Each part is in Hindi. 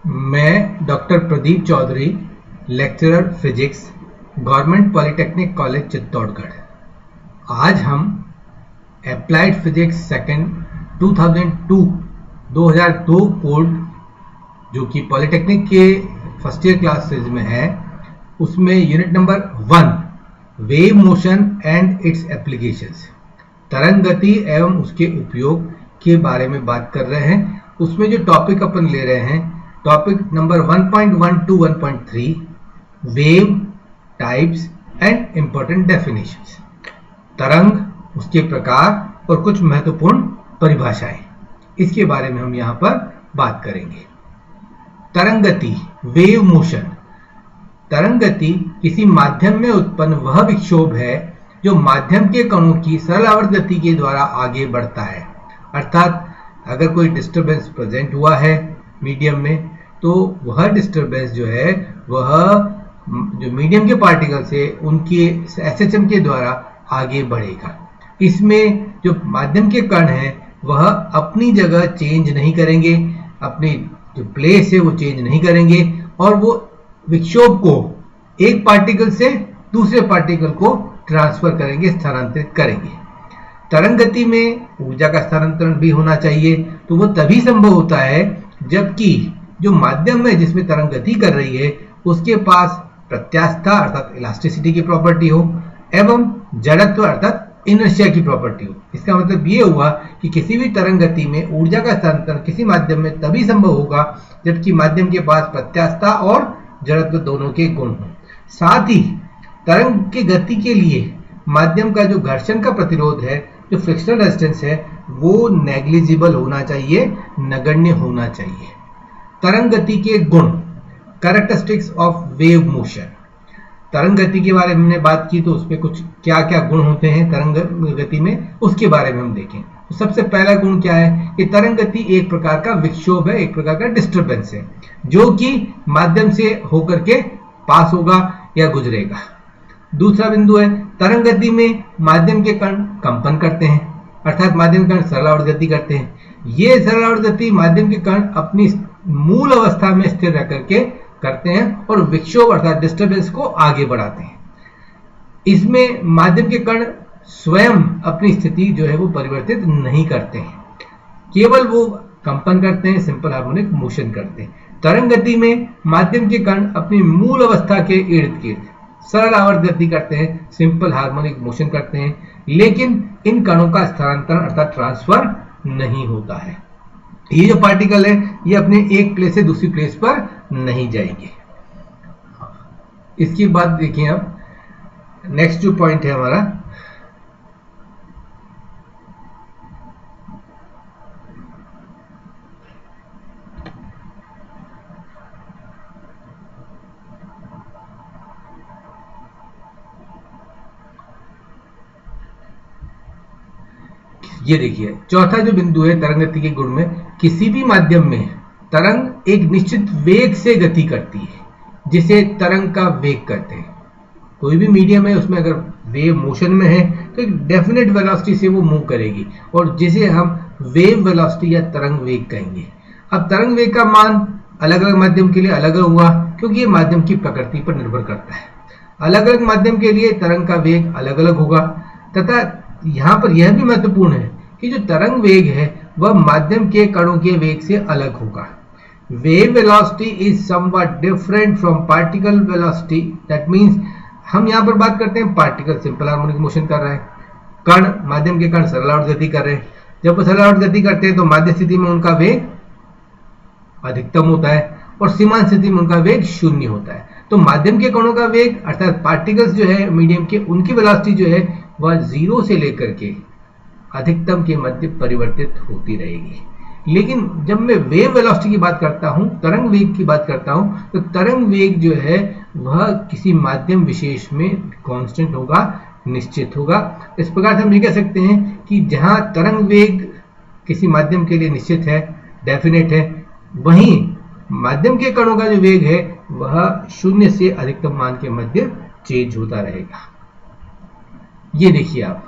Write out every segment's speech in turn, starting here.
मैं doctor Pradeep Chaudhary, lecturer physics, government polytechnic college Chittorgarh. आज हम अप्लाइड फिजिक्स सेकेंड 2002 कोड जो कि पॉलिटेक्निक के फर्स्ट ईयर क्लासेज में है, उसमें unit number 1 wave motion and it's applications, तरंग गति एवं उसके उपयोग के बारे में बात कर रहे हैं। उसमें जो टॉपिक अपन ले रहे हैं, topic number 1.1 to 1.3 wave types and important definitions, तरंग, उसके प्रकार और कुछ महत्वपूर्ण परिभाषाएं, इसके बारे में हम यहाँ पर बात करेंगे। तरंग गति, वेव मोशन। तरंग गति किसी माध्यम में उत्पन्न वह विक्षोभ है जो माध्यम के कणों की सरल आवर्त गति के द्वारा आगे बढ़ता है। अर्थात अगर कोई डिस्टरबेंस प्रेजेंट हुआ है मीडियम में, तो वह डिस्टरबेंस जो है वह जो मीडियम के पार्टिकल से उनके एसएचएम के द्वारा आगे बढ़ेगा। इसमें जो माध्यम के कण हैं वह अपनी जगह चेंज नहीं करेंगे, अपनी जो प्लेस है वो चेंज नहीं करेंगे, और वो विक्षोभ को एक पार्टिकल से दूसरे पार्टिकल को ट्रांसफर करेंगे, स्थानांतरित करेंगे। तरंग गति में ऊर्जा का स्थानांतरण भी होना चाहिए, तो वो तभी संभव होता है जबकि जो माध्यम है जिसमें तरंग गति कर रही है उसके पास प्रत्यास्थता अर्थात इलास्टिसिटी की प्रॉपर्टी हो एवं जड़त्व अर्थात इनर्शिया की प्रॉपर्टी हो। इसका मतलब ये हुआ कि किसी भी तरंग गति में ऊर्जा का स्थानांतरण किसी माध्यम में तभी संभव होगा जबकि माध्यम के पास प्रत्यास्थता और जड़त्व दोनों के गुण हों। साथ ही तरंग की गति के लिए माध्यम का जो घर्षण का प्रतिरोध है, जो फ्रिक्शनल रेजिस्टेंस है, वो नेग्लिजिबल होना चाहिए, नगण्य होना चाहिए। तरंग गति के गुण, कैरेक्टरिस्टिक्स ऑफ वेव मोशन। तरंग गति के बारे में हमने बात की, तो उसमें कुछ क्या क्या गुण होते हैं तरंग गति में, उसके बारे में हम देखें। तो सबसे पहला गुण क्या है कि तरंग गति एक प्रकार का विक्षोभ है, एक प्रकार का डिस्टरबेंस है जो कि माध्यम से होकर के पास होगा या गुजरेगा। दूसरा बिंदु है तरंग गति में माध्यम के कण कंपन करते हैं, अर्थात माध्यम के कण सरल आवर्त गति करते हैं। ये सरल आवर्त गति माध्यम के कण अपनी मूल अवस्था में स्थिर रह करके करते हैं और विक्षोभ अर्थात डिस्टरबेंस को आगे बढ़ाते हैं। इसमें माध्यम के कण स्वयं अपनी स्थिति जो है वो परिवर्तित नहीं करते हैं, केवल वो कंपन करते हैं, सिंपल हार्मोनिक मोशन करते हैं। तरंग गति में माध्यम के कण अपनी मूल अवस्था के इर्द गिर्द सरल आवर्त गति करते हैं, सिंपल हार्मोनिक मोशन करते हैं, लेकिन इन कणों का स्थानांतरण अर्थात ट्रांसफर नहीं होता है। ये जो पार्टिकल है ये अपने एक प्लेस से दूसरी प्लेस पर नहीं जाएंगे। इसके बाद देखिए, अब नेक्स्ट जो पॉइंट है हमारा, ये देखिए चौथा जो बिंदु है तरंग गति के गुण में, किसी भी माध्यम में तरंग एक निश्चित वेग से गति करती है जिसे तरंग का वेग कहते हैं। कोई भी मीडियम है उसमें अगर वेव मोशन में है तो एक डेफिनेट वेलोसिटी से वो मूव करेगी और जिसे हम वेव वेलोसिटी या तरंग वेग कहेंगे। अब तरंग वेग का मान अलग अलग माध्यम के लिए अलग अलग हुआ क्योंकि ये माध्यम की प्रकृति पर निर्भर करता है। अलग अलग माध्यम के लिए तरंग का वेग अलग अलग होगा, तथा यहाँ पर यह भी महत्वपूर्ण है कि जो तरंग वेग है वह माध्यम के कणों के वेग से अलग होगा। Wave velocity is somewhat different from particle velocity. That means हम यहाँ पर बात करते हैं पार्टिकल सिंपल हार्मोनिक मोशन कर रहा है, कण माध्यम के कण सरल आवर्त गति कर रहे हैं। जब वो सरल आवर्त गति करते हैं तो माध्य स्थिति में उनका वेग अधिकतम होता है और सीमांत स्थिति में उनका वेग शून्य होता है। तो माध्यम के कणों का वेग अर्थात पार्टिकल्स जो है मीडियम के, उनकी वेलोसिटी जो है वह 0 से लेकर के अधिकतम के मध्य परिवर्तित होती रहेगी। लेकिन जब मैं वेव वेलोसिटी की बात करता हूं, तरंग वेग की बात करता हूं, तो तरंग वेग जो है वह किसी माध्यम विशेष में कांस्टेंट होगा, निश्चित होगा। इस प्रकार से हम ये कह सकते हैं कि जहां तरंग वेग किसी माध्यम के लिए निश्चित है, डेफिनेट है, वहीं माध्यम के कणों का जो वेग है वह 0 से अधिकतम मान के मध्य चेंज होता रहेगा। ये देखिए आप,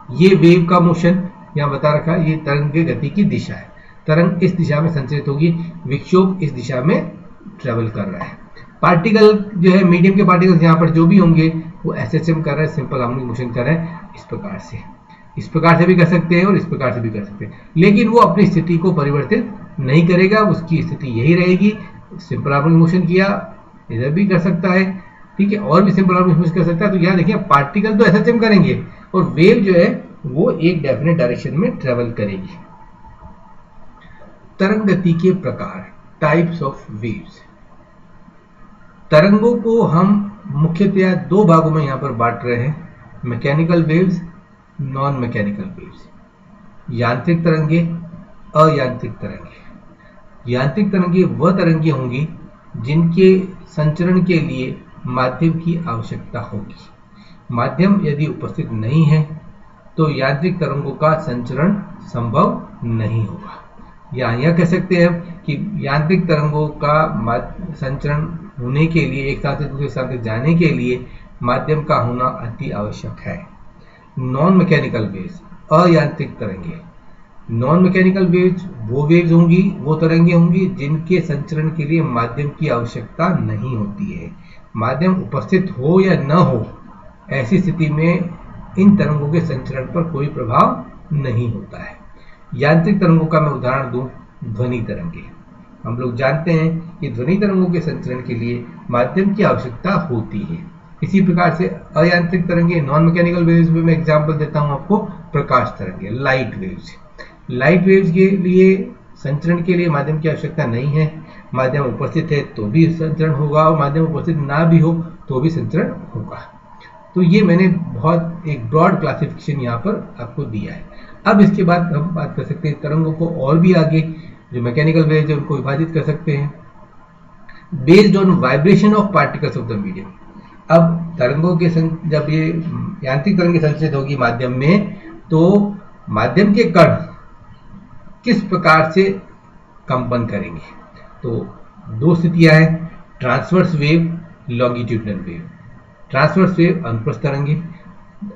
ये वेव का मोशन यहाँ बता रखा है, ये तरंग की गति की दिशा है। तरंग इस दिशा में संचरित होगी, विक्षोभ इस दिशा में ट्रेवल कर रहा है। पार्टिकल जो है, मीडियम के पार्टिकल्स यहाँ पर जो भी होंगे वो एसएचएम कर रहे हैं, सिंपल हार्मोनिक मोशन कर रहे हैं। इस प्रकार से भी कर सकते हैं और इस प्रकार से भी कर सकते हैं, लेकिन वो अपनी स्थिति को परिवर्तित नहीं करेगा, उसकी स्थिति यही रहेगी। सिंपल हार्मोनिक मोशन किया, इधर भी कर सकता है, ठीक है, और भी सिंपल हार्मोनिक मोशन कर सकता है। तो यहाँ देखिए पार्टिकल तो एसएचएम करेंगे और वेव जो है वो एक डेफिनेट डायरेक्शन में ट्रेवल करेगी। तरंग गति के प्रकार, टाइप्स ऑफ वेव्स। तरंगों को हम मुख्यतया दो भागों में यहाँ पर बांट रहे हैं, mechanical waves, non mechanical waves. यांत्रिक तरंगे, अयांत्रिक तरंगे। यांत्रिक तरंगे वह तरंगे होंगी जिनके संचरण के लिए माध्यम की आवश्यकता होगी। माध्यम यदि उपस्थित नहीं है तो यांत्रिक तरंगों का संचरण संभव नहीं होगा। या यह कह सकते हैं कि यांत्रिक तरंगों का संचरण होने के लिए, एक स्थान से दूसरे स्थान तक जाने के लिए माध्यम का होना अति आवश्यक है। नॉन मैकेनिकल वेव्स, अयांत्रिक तरंगे। नॉन मैकेनिकल वेव्स वो वेव्स होंगी, वो तरंगे होंगी जिनके संचरण के लिए माध्यम की आवश्यकता नहीं होती है। माध्यम उपस्थित हो या न हो, ऐसी स्थिति में इन तरंगों के संचरण पर कोई प्रभाव नहीं होता है। यांत्रिक तरंगों का मैं उदाहरण दूं, ध्वनि तरंगे। हम लोग जानते हैं कि ध्वनि तरंगों के संचरण के लिए माध्यम की आवश्यकता होती है। इसी प्रकार से अयांत्रिक तरंगे, नॉन मैकेनिकल वेव्स में मैं एग्जांपल देता हूं आपको, प्रकाश तरंगे, लाइट वेव्स। लाइट वेव्स के लिए संचरण के लिए माध्यम की आवश्यकता नहीं है। माध्यम उपस्थित है तो भी संचरण होगा और माध्यम उपस्थित ना भी हो तो भी संचरण होगा। तो ये मैंने बहुत एक ब्रॉड क्लासिफिकेशन यहाँ पर आपको दिया है। अब इसके बाद हम बात कर सकते हैं तरंगों को और भी आगे, जो मैकेनिकल वेव्स है उनको विभाजित कर सकते हैं based on vibration of particles of the medium. अब तरंगों के जब ये यांत्रिक तरंगे संचरित होगी माध्यम में, तो माध्यम के कण किस प्रकार से कंपन करेंगे। तो दो स्थितियां हैं, transverse wave, longitudinal wave. Transverse wave अनुप्रस्थ तरंगे,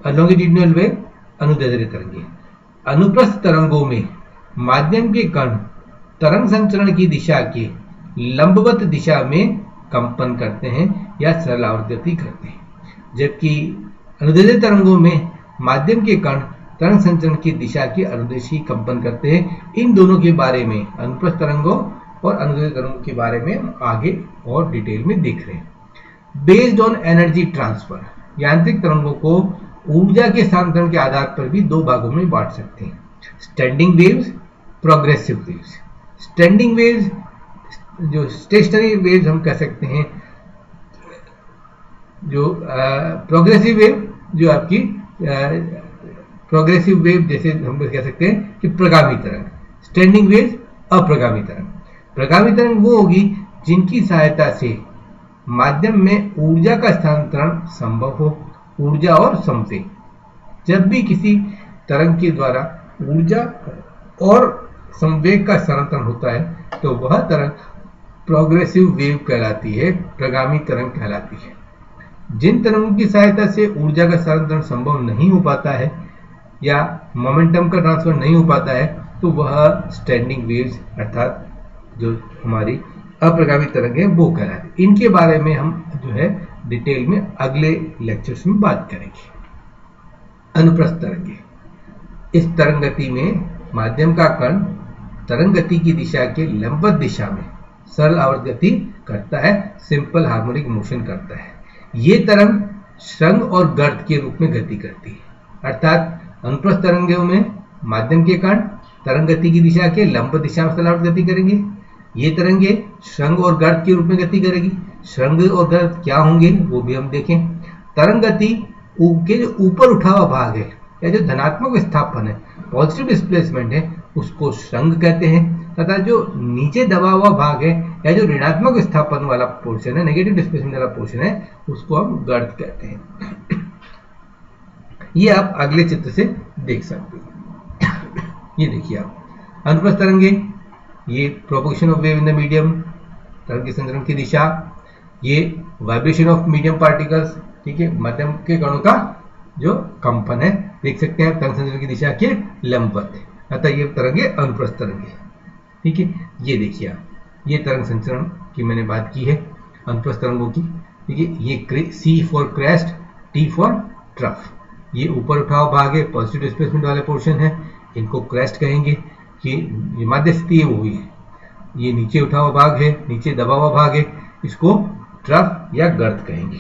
लॉन्गिट्यूडनल वेव अनुदैर्ध्य तरंगे। अनुप्रस्थ तरंगों में माध्यम के कण तरंग संचरण की दिशा के लंबवत दिशा में कंपन करते हैं या सरल आवर्ती करते हैं, जबकि अनुदैर्ध्य तरंगों में माध्यम के कण तरंग संचरण की दिशा के अनुदिशी कंपन करते हैं। इन दोनों के बारे में, अनुप्रस्थ तरंगों और अनुदैर्ध्य तरंगों के बारे में हम आगे और डिटेल में देख रहे हैं। बेस्ड ऑन एनर्जी ट्रांसफर, यांत्रिक तरंगों को ऊर्जा के स्थानांतरण के आधार पर भी दो भागों में बांट सकते हैं, standing waves, progressive waves. Standing waves जो स्टेशनरी वेव्स हम कह सकते हैं, जो प्रोग्रेसिव वेव जो आपकी प्रोग्रेसिव वेव जैसे हम कह सकते हैं कि प्रगामी तरंग। स्टैंडिंग वेव्स अप्रगामी तरंग। प्रगामी तरंग वो होगी जिनकी सहायता से माध्यम में ऊर्जा का स्थानांतरण संभव हो, ऊर्जा और संवेग। जब भी किसी तरंग के द्वारा ऊर्जा और संवेग का स्थानांतरण होता है तो वह तरंग प्रोग्रेसिव वेव कहलाती है, प्रगामी तरंग कहलाती है। जिन तरंगों की सहायता से ऊर्जा का स्थानांतरण संभव नहीं हो पाता है या मोमेंटम का ट्रांसफर नहीं हो पाता है तो वह स्टैंडिंग वेव्स अर्थात जो हमारी अप्रगामी तरंग है वो कहलाती है। इनके बारे में हम जो है डिटेल में अगले लेक्चर्स में बात करेंगे। अनुप्रस्थ तरंगे, इस तरंग गति में माध्यम का कण तरंग गति की दिशा के लंबवत दिशा में सरल आवर्त गति करता है, सिंपल हार्मोनिक मोशन करता है। ये तरंग श्रृंग और गर्त के रूप में गति करती है, अर्थात अनुप्रस्थ तरंगों में माध्यम के कण तरंग गति की दिशा के लंबवत दिशा में सरल आवर्त गति करेंगे। ये तरंगे श्रृंग और गर्त के रूप में गति करेगी। श्रृंग और गर्त क्या होंगे वो भी हम देखें। तरंग गति के जो ऊपर उठा हुआ भाग है या जो धनात्मक विस्थापन है, पॉजिटिव डिस्प्लेसमेंट है, उसको श्रृंग कहते हैं, तथा जो नीचे दबा हुआ भाग है या जो ऋणात्मक विस्थापन वाला पोर्शन है, नेगेटिव डिस्प्लेसमेंट वाला पोर्शन है, उसको हम गर्त कहते हैं। ये आप अगले चित्र से देख सकते हैं। ये देखिए आप, अनुप्रस्थ तरंगे, ये propagation of wave in the medium, तरंग के संचरण की दिशा, ये वाइब्रेशन ऑफ मीडियम पार्टिकल्स, ठीक है, मध्यम के कणों का जो कंपन है, देख सकते हैं तरंग संचरण की दिशा के लंबवत है, अतः ये तरंगे अनुप्रस्थ तरंगे। ठीक है, ये देखिए आप, ये तरंग संचरण की मैंने बात की है अनुप्रस्थ तरंगों की। ठीक है, ये C for crest, T for trough. ये ऊपर उठा हुआ भाग है, पॉजिटिव डिस्प्लेसमेंट वाले पोर्शन है, इनको क्रेस्ट कहेंगे। ये माध्य स्थिति है, वो हुई है। ये नीचे उठा हुआ भाग है, नीचे दबा हुआ भाग है, इसको ट्रफ या गर्त कहेंगे।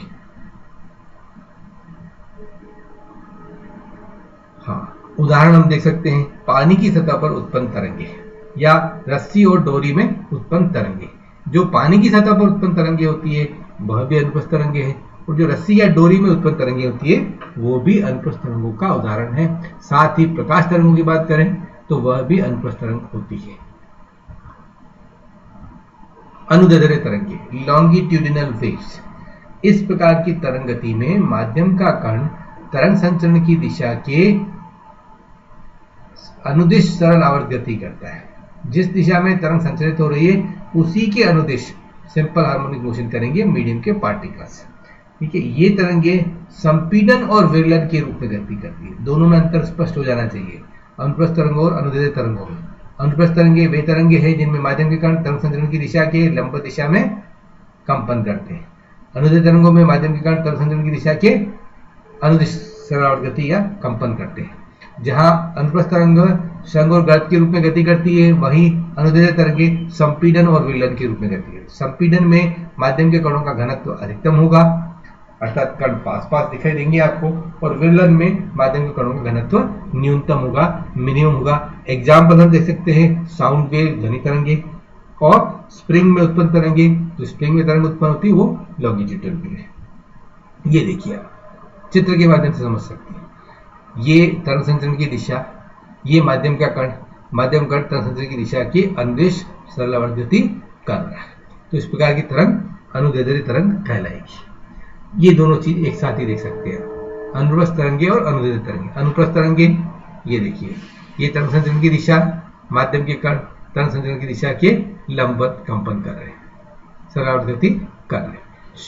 हाँ, उदाहरण हम देख सकते हैं, पानी की सतह पर उत्पन्न तरंगे या रस्सी और डोरी में उत्पन्न तरंगे। जो पानी की सतह पर उत्पन्न तरंगे होती है वह भी अनुप्रस्थ तरंगे है, और जो रस्सी या डोरी में उत्पन्न तरंगे होती है वो भी अनुप्रस्थ तरंगों का उदाहरण है। साथ ही प्रकाश तरंगों की बात करें तो वह भी अनुप्रस्थ तरंग होती है। अनुदैर्ध्य तरंगे, लॉन्गिट्यूडिनल वेव्स। इस प्रकार की तरंग गति में माध्यम का कण तरंग संचरण की दिशा के अनुदिश सरल आवर्त गति करता है। जिस दिशा में तरंग संचरित हो रही है उसी के अनुदिश सिंपल हार्मोनिक मोशन करेंगे मीडियम के पार्टिकल्स। ठीक है, ये तरंगे संपीडन और विरलन के रूप में गति करती है। दोनों में अंतर स्पष्ट हो जाना चाहिए, अनुप्रस्थ तरंगों और अनुदैर्ध्य तरंगों में। अनुप्रस्थ तरंगे वे तरंगे हैं जिनमें माध्यम के कण तरंग संचरण की दिशा के लंब दिशा में कंपन करते हैं। अनुदैर्ध्य तरंगों में माध्यम के कण तरंग संचरण की दिशा के अनुदिश सरल आवर्त गति या कंपन करते हैं। जहां अनुप्रस्थ तरंग शंख और गर्त के रूप में गति करती है, वहीं अनुदैर्ध्य तरंगे संपीडन और विरलन के रूप में गति है। संपीडन में माध्यम के कणों का घनत्व अधिकतम होगा, अर्थात कण पास पास दिखाई देंगे आपको, और विरलन में माध्यम के कणों का घनत्व न्यूनतम होगा, मिनिमम होगा। एग्जाम्पल हम देख सकते हैं, साउंड वेव ध्वनि तरंगे, और स्प्रिंग में उत्पन्न तरंगे। जो स्प्रिंग में तरंग उत्पन्न होती है वो लॉन्गिट्यूडिनल वेव है। ये देखिए आप चित्र के माध्यम से समझ सकते हैं। ये तरंग संचरण की दिशा, ये माध्यम का कण, माध्यम कण तरंग संचरण की दिशा की अनुदिश सरल आवर्त गति कर रहा है। तो इस प्रकार की तरंग अनुदैर्ध्य तरंग कहलाएगी। ये दोनों चीज एक साथ ही देख सकते हैं, अनुप्रस्थ तरंगे और अनुदैर्ध्य तरंगे। अनुप्रस्थ तरंगे, ये देखिए, ये तरंग संचरण की दिशा, माध्यम के कण तरंग संचरण की दिशा के लंबवत कंपन कर रहे हैं, सरल आवर्त गति कर रहे हैं।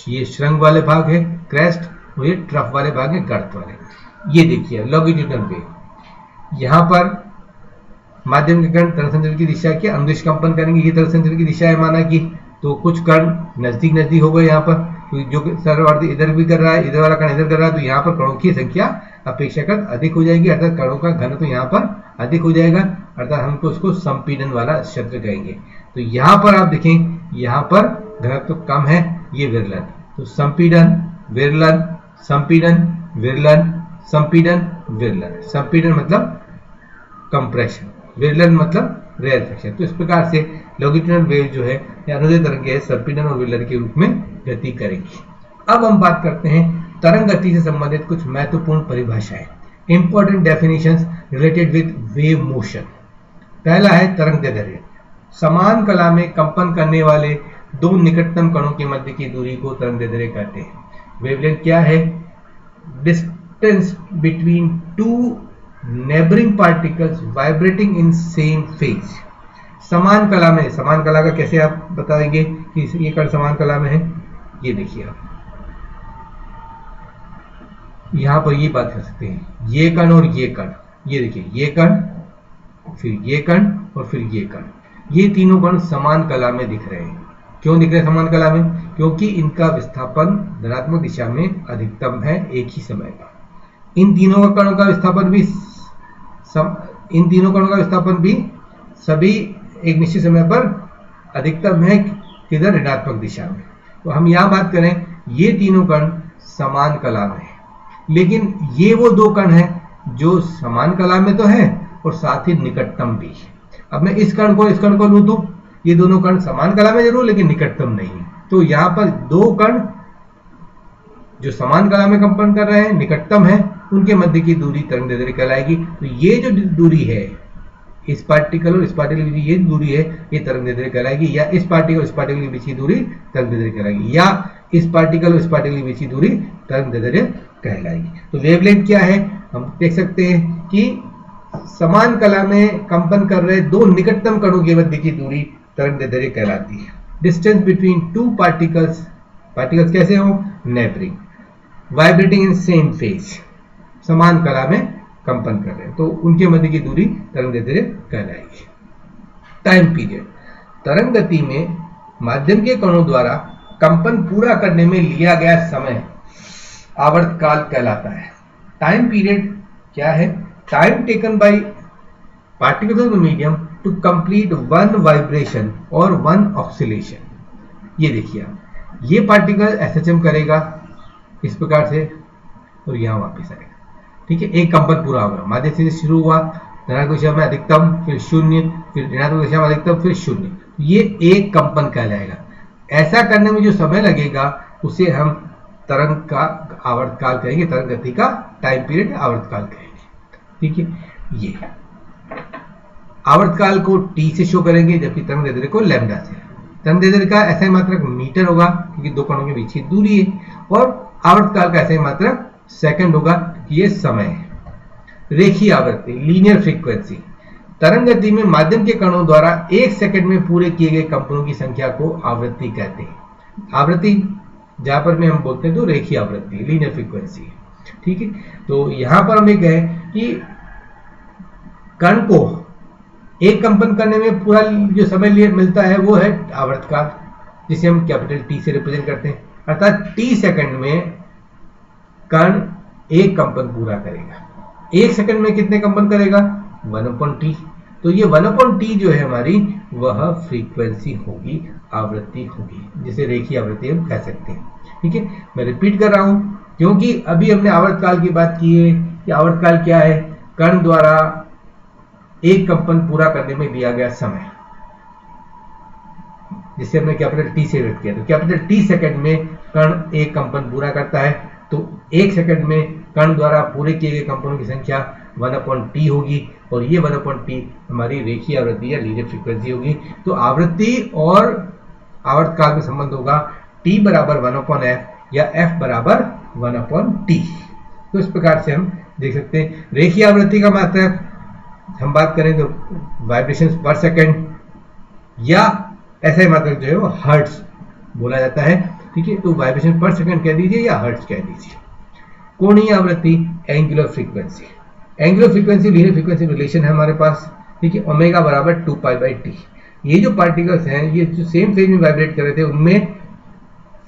ये श्रृंग वाले भाग है क्रेस्ट, और ये ट्रफ वाले भाग है गर्त वाले। ये देखिए लॉन्गिट्यूडिनल वेव, यहां पर माध्यम के कण तरंग संचरण की दिशा के अनुदिश कंपन करेंगे। ये तरंग संचरण की दिशा है माना कि, तो कुछ कण नजदीक नजदीक हो गए यहाँ पर, तो जो सरल आवर्त इधर भी कर रहा है, इधर वाला कण इधर कर रहा है, तो यहाँ पर कणों की संख्या अपेक्षाकृत अधिक हो जाएगी, अर्थात कणों का घनत्व तो यहाँ पर अधिक हो जाएगा, अर्थात हमको उसको संपीडन वाला क्षेत्र कहेंगे। तो यहाँ पर आप देखें, यहाँ पर घनत्व तो कम है, ये विरलन, तो संपीडन विरलन, संपीडन विरलन, संपीडन विरलन। संपीडन मतलब कंप्रेशन, विरलन मतलब रेयरफेक्शन। तो इस प्रकार से लॉन्गिट्यूडिनल वेव जो है या अनुदैर्ध्य तरंगे संपीडन और विरलन के रूप में गति करेगी। अब हम बात करते हैं तरंग गति से संबंधित कुछ महत्वपूर्ण परिभाषाएं, important definitions related with wave motion. पहला है तरंग दैर्ध्य। समान कला में कंपन करने वाले दो निकटतम कणों के मध्य की दूरी को तरंग दैर्ध्य कहते हैं। वेवलेंथ क्या है? Distance between two neighboring particles vibrating in same phase। समान कला में, समान कला का कैसे आप बताएंगे कि ये कण समान कला में है? ये देखिए आप यहां पर ये बात कर सकते हैं, ये कण और ये कण, ये देखिए ये कण, फिर ये कण और फिर ये कण, ये तीनों कण समान कला में दिख रहे हैं। क्यों दिख रहे हैं समान कला में? क्योंकि इनका विस्थापन धनात्मक दिशा में अधिकतम है एक ही समय पर। इन तीनों कणों का विस्थापन भी सभी एक निश्चित समय पर अधिकतम है, किधर? ऋणात्मक दिशा में। तो हम यहां बात करें, ये तीनों कण समान कला में है, लेकिन ये वो दो कण हैं जो समान कला में तो है और साथ ही निकटतम भी है। अब मैं इस कण को लूं तो ये दोनों कण समान कला में जरूर, लेकिन निकटतम नहीं है। तो यहां पर दो कण जो समान कला में कंपन कर रहे हैं, निकटतम है, उनके मध्य की दूरी तरंग दैर्ध्य कहलाएगी। तो ये जो दूरी है, इस पार्टिकल और इस पार्टिकल के बीच ये दूरी है, ये तरंग दैर्ध्य कहलाएगी। या इस पार्टिकल और इस पार्टिकल के बीच की दूरी तरंग दैर्ध्य कहलाएगी, या इस पार्टिकल और इस पार्टिकल के बीच की दूरी तरंग दैर्ध्य कहलाएगी। तो वेवलेंथ क्या है? हम देख सकते हैं कि समान कला में कंपन कर रहे दो निकटतम कणों के मध्य की दूरी तरंग दैर्ध्य कहलाती है। Distance between two particles, particles कैसे हो? Neighbouring, vibrating in same phase, समान कला में कंपन कर रहे हैं, तो उनके मध्य की दूरी तरंग दैर्ध्य कहलाएगी। टाइम पीरियड, तरंग गति में माध्यम के कणों द्वारा कंपन पूरा करने में लिया गया समय आवर्तकाल कहलाता है। टाइम पीरियड क्या है? Time taken by particles of the medium to complete one vibration और वन ऑक्सीलेशन। ये देखिए आप, ये पार्टिकल एसएचएम करेगा इस प्रकार से और यहां वापस आएगा, ठीक है। एक कंपन पूरा होगा, माध्य से शुरू हुआ, धनात्मक दिशा में अधिकतम, फिर शून्य, फिर ऋणात्मक दिशा में अधिकतम, फिर शून्य, ये एक कंपन कहलाएगा। ऐसा करने में जो समय लगेगा उसे हम तरंग का आवर्तकाल कहेंगे, तरंग गति का टाइम पीरियड आवर्तकाल कहेंगे, ठीक है। ये आवर्तकाल को टी से शो करेंगे, जबकि तरंग दैर्ध्य को लैम्डा से। तरंग दैर्ध्य का ऐसा ही मात्रक मीटर होगा क्योंकि दो कणों के बीच की दूरी है, और आवर्तकाल का ऐसा ही मात्रक सेकंड होगा क्योंकि ये समय है। रेखीय आवृत्ति, लीनियर फ्रीक्वेंसी, तरंग गति में माध्यम के कणों द्वारा एक सेकंड में पूरे किए गए कंपनों की संख्या को आवृत्ति कहते हैं। आवृत्ति जहां पर में हम बोलते हैं तो रेखीय आवृत्ति, लीनियर फ्रीक्वेंसी, ठीक है। तो यहां पर हम ये कहें कि कण को एक कंपन करने में पूरा जो समय मिलता है वो है आवर्तकाल, जिसे हम कैपिटल टी से रिप्रेजेंट करते हैं। अर्थात टी सेकंड में कण एक कंपन पूरा करेगा। एक सेकंड में कितने कंपन करेगा? 1/t। तो ये 1/t जो है हमारी, वह फ्रीक्वेंसी होगी, आवृत्ति होगी, जिसे रेखीय आवृत्ति हम कह सकते हैं, ठीक है। मैं रिपीट कर रहा हूं क्योंकि अभी हमने आवर्तकाल की बात की है कि आवर्तकाल क्या है? कण द्वारा एक कंपन पूरा करने में दिया गया समय, जिसे हमने कैपिटल टी से व्यक्त किया। तो कैपिटल टी सेकंड में कण एक कंपन पूरा करता है, तो एक सेकंड में कण द्वारा पूरे किए गए कंपनों की संख्या 1/t होगी, और ये 1/t हमारी रेखीय आवृत्ति या लीनियर फ्रीक्वेंसी होगी। तो आवृत्ति और आवर्तकाल में संबंध होगा t बराबर 1/f या f बराबर 1/t। तो इस प्रकार से हम देख सकते हैं। रेखीय आवृत्ति का मात्रक हम बात करें तो वाइब्रेशंस पर सेकंड, या ऐसा ही मात्रक जो है वो हर्ट्ज बोला जाता है, ठीक है। तो वाइब्रेशन पर सेकंड कह दीजिए या हर्ट्ज कह दीजिए। कोणीय आवृत्ति, angular frequency, angular frequency linear frequency relation है हमारे पास, ठीक है। ओमेगा बराबर 2π/t। ये जो पार्टिकल्स हैं, ये जो सेम फेज में वाइब्रेट कर रहे थे, उनमें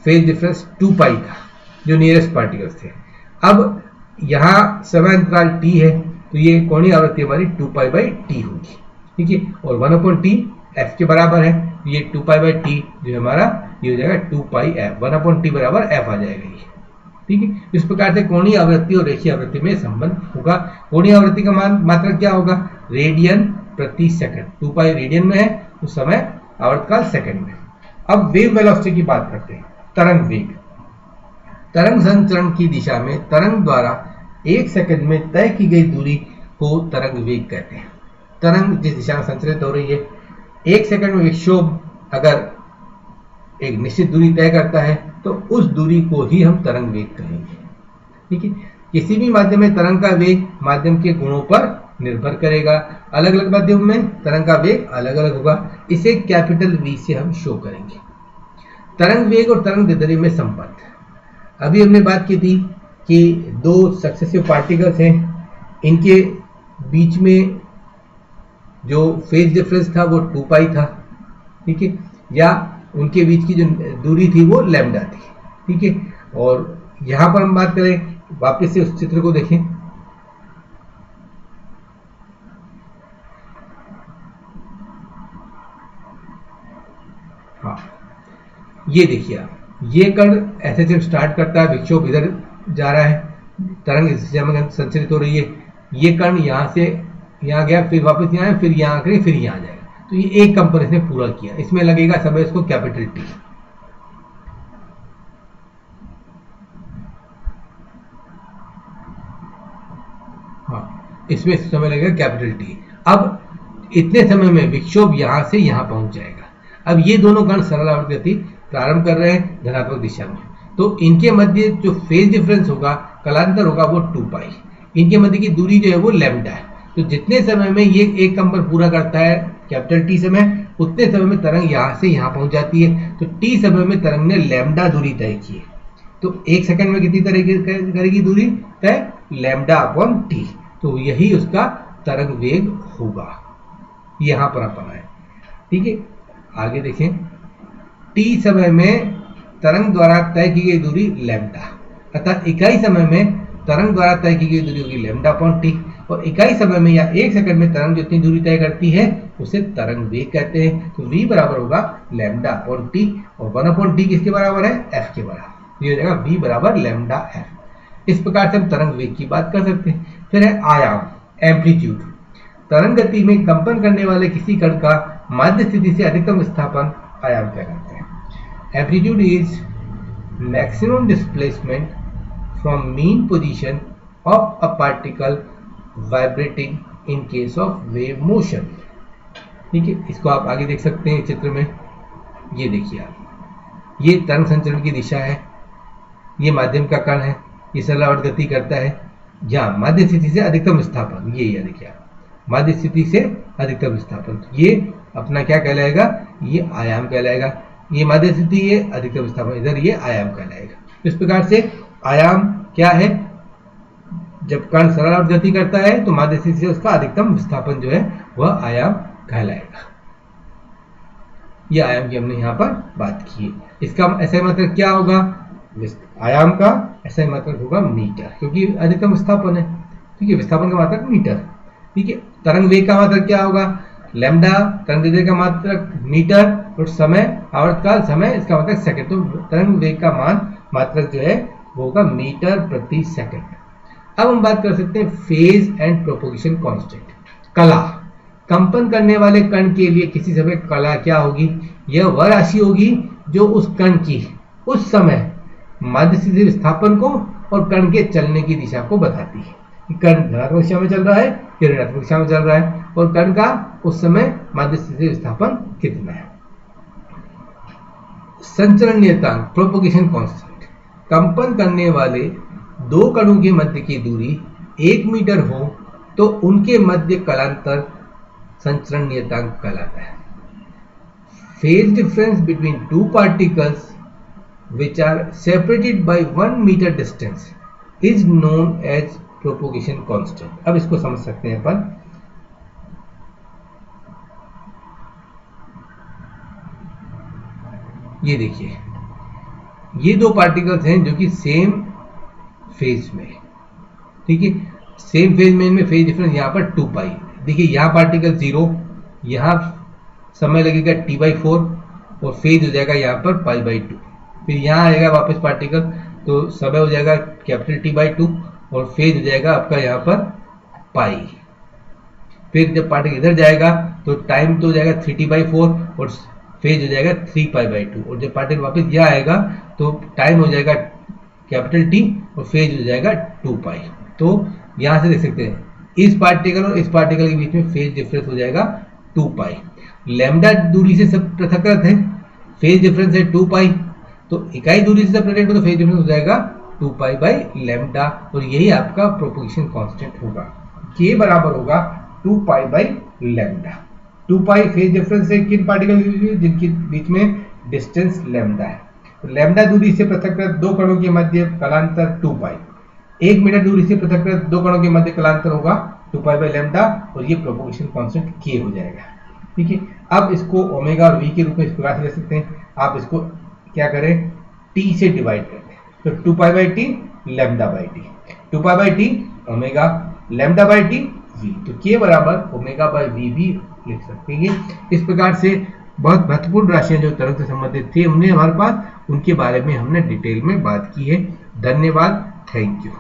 फेज डिफरेंस 2π था, जो नियरेस्ट पार्टिकल्स थे। अब यहाँ समय अंतराल t है, तो ये कोणीय आवृत्ति हमारी 2π/t होगी, ठीक है। और 1/t f के बराबर है, तो ये 2π/t जो हमारा ये हो जाएगा 2πf, 1/t बराबर f आ जाएगा ये, ठीक है। इस प्रकार से कोणीय आवृत्ति और रेखीय आवृत्ति में संबंध होगा। कोणीय आवृत्ति का मात्रक क्या होगा? रेडियन प्रति सेकंड, 2π रेडियन में है, उस समय आवर्तकाल सेकंड में। अब वेव वेलोसिटी की बात करते हैं। तरंग वेग, तरंग संचरण की दिशा में तरंग द्वारा एक सेकंड में तय की गई दूरी को तरंग वेग कहते हैं। तरंग जिस दिशा में संचरित हो रही है, एक सेकंड में विक्षोभ अगर एक निश्चित दूरी तय करता है तो उस दूरी को ही हम तरंग वेग कहेंगे, ठीक है। किसी भी माध्यम में तरंग का वेग माध्यम के गुणों पर निर्भर करेगा। अलग अलग माध्यम में तरंग का वेग अलग अलग होगा, इसे कैपिटल V से हम शो करेंगे। तरंग वेग और तरंग दैर्ध्य में संबंध, अभी हमने बात की थी कि दो सक्सेसिव पार्टिकल्स हैं, इनके बीच में जो फेज डिफरेंस था वो 2π था, ठीक है, या उनके बीच की जो दूरी थी वो लैम्डा थी, ठीक है। और यहां पर हम बात करें, वापस से उस चित्र को देखें, हाँ ये देखिए आप, ये कण ऐसे जब स्टार्ट करता है, विक्षोभ इधर जा रहा है, तरंग इस दिशा में संचरित हो रही है, ये कण यहां से यहाँ गया, फिर वापस यहाँ है, फिर यहाँ आकर फिर यहाँ जाएगा। तो ये एक कंपन इसने पूरा किया, इसमें लगेगा समय इसको कैपिटल टी। हाँ, इसमें समय लगेगा कैपिटल टी। अब इतने समय में विक्षोभ यहां से यहां पहुंच जाएगा। अब ये दोनों कण सरल आवर्त गति प्रारंभ कर रहे हैं धनात्मक दिशा में, तो इनके मध्य जो फेज डिफरेंस होगा, कालांतर होगा, वो 2π। इनके मध्य की दूरी जो है वो लैम्डा है। तो जितने समय में ये एक कंपन पूरा करता है कैपिटल टी समय, उतने समय में तरंग यहां से यहां पहुंच जाती है। तो टी समय में तरंग ने लैम्डा दूरी तय की है। तो एक सेकंड में कितनी करेगी दूरी तय? λ/t। तो यही उसका तरंग वेग होगा। यहां पर अपन आए, ठीक है, आगे देखें, टी समय में तरंग द्वारा तय की गई दूरी लैम्डा, अर्थात इकाई समय में तरंग द्वारा तय की गई दूरी होगी लैम्डा अपॉन टी, और इकाई समय में या 1 सेकंड में तरंग जितनी दूरी तय करती है उसे तरंग वेग कहते हैं। तो v बराबर होगा लैम्डा अपॉन टी, और 1 अपॉन टी किसके बराबर है? f के बराबर। ये हो जाएगा v बराबर लैम्डा f। इस प्रकार से हम तरंग वेग की बात कर सकते हैं। फिर है आयाम, एम्पलीट्यूड। तरंग गति में कंपन करने वाले किसी कण का माध्य स्थिति से अधिकतम विस्थापन आयाम कहलाते हैं। Amplitude is maximum displacement from mean position of a particle vibrating in case of wave motion. ठीक है, इसको आप आगे देख सकते हैं चित्र में। ये देखिए आप, ये तरंग संचरण की दिशा है, ये माध्यम का कण है, ये सरलावर्त गति करता है, जहाँ माध्य स्थिति से अधिकतम विस्थापन, ये देखिए आप, माध्य स्थिति से अधिकतम विस्थापन, ये अपना क्या कहलाएगा? ये आयाम कहलाएगा। ये माध्य स्थिति, ये अधिकतम विस्थापन, इधर ये आयाम कहलाएगा। इस प्रकार से आयाम क्या है? जब कण सरलावर्त गति करता है तो माध्य स्थिति से उसका अधिकतम विस्थापन जो है वह आयाम कहलाएगा। यह आयाम की हमने यहाँ पर बात की है। इसका ऐसा मतलब क्या होगा? आयाम का ऐसा मात्रक होगा मीटर, क्योंकि अधिकतम विस्थापन है। ठीक है, विस्थापन का मात्रक मीटर। ठीक है, तरंग वेग का मात्रक क्या होगा? लैम्डा, तरंग दैर्ध्य का मात्रक मीटर, और समय, आवर्तकाल समय, इसका मात्रक सेकंड। तो तरंग वेग का मात्रक जो है वो होगा मीटर प्रति सेकंड। अब हम बात कर सकते हैं फेज एंड प्रोपोगेशन कांस्टेंट। कला, कंपन करने वाले कण के लिए किसी समय कला क्या होगी? यह वह राशि होगी जो उस कण की उस समय माध्य स्थिति विस्थापन को और कण के चलने की दिशा को बताती है। कण धनात्मक दिशा में चल रहा है या ऋणात्मक दिशा में चल रहा है, और कण का उस समय माध्य स्थिति विस्थापन कितना है। संचरण नियतांक, प्रोपोगेशन कांस्टेंट। कंपन करने वाले दो कणों के मध्य की दूरी 1 मीटर हो तो उनके मध्य कलांतर संचरण नियतांक कहलाता है। Phase difference between two particles which are separated by 1 meter distance is known as propagation constant। अब इसको समझ सकते हैं अपन। ये देखिए, ये दो पार्टिकल्स हैं जो कि सेम फेज में, ठीक है, सेम फेज में, इनमें फेज डिफरेंस यहाँ पर 2 पाई। देखिए यहाँ पार्टिकल 0, यहाँ समय लगेगा t/4 और फेज हो जाएगा यहाँ पर π/2। फिर यहाँ आएगा वापस पार्टिकल तो समय हो जाएगा कैपिटल T/2 और फेज हो जाएगा आपका यहाँ पर पाई। फिर जब पार्टिकल इधर जाएगा तो टाइम तो हो जाएगा 3T/4 और फेज हो जाएगा 3π/2, और जब पार्टिकल वापस यहाँ आएगा तो टाइम हो जाएगा कैपिटल T और फेज हो जाएगा 2π। तो यहाँ से देख सकते हैं इस पार्टिकल और इस पार्टिकल के बीच में फेज डिफरेंस हो जाएगा 2π। लैम्डा दूरी से सब पृथकृत है, फेज डिफरेंस है 2π, तो इकाई दूरी से सेपरेटेड तो फेज डिफरेंस हो जाएगा 2π/λ, और यही आपका प्रोपोगेशन कांस्टेंट होगा। k बराबर होगा 2π/λ। 2π फेज डिफरेंस है किन पार्टिकल के बीच, जिनके बीच में डिस्टेंस लैम्डा है। तो लैम्डा दूरी से पृथकृत दो कणों के मध्य कलांतर 2π। 1 मीटर दूरी से पृथकृत दो कणों के मध्य कलांतर होगा 2π/λ, और ये प्रोपोगेशन कांस्टेंट k हो जाएगा। ठीक है, अब इसको ओमेगा और v के रूप में इस प्रकार से ले सकते हैं। आप इसको क्या करें, t से डिवाइड करते हैं, तो 2π/t λ/t, 2π/t omega λ/t v, तो k बराबर ओमेगा/v भी लिख सकते हैं। इस प्रकार से बहुत महत्वपूर्ण राशियां जो तरंग से संबंधित थी हमने हमारे पास, उनके बारे में हमने डिटेल में बात की है। धन्यवाद, थैंक यू।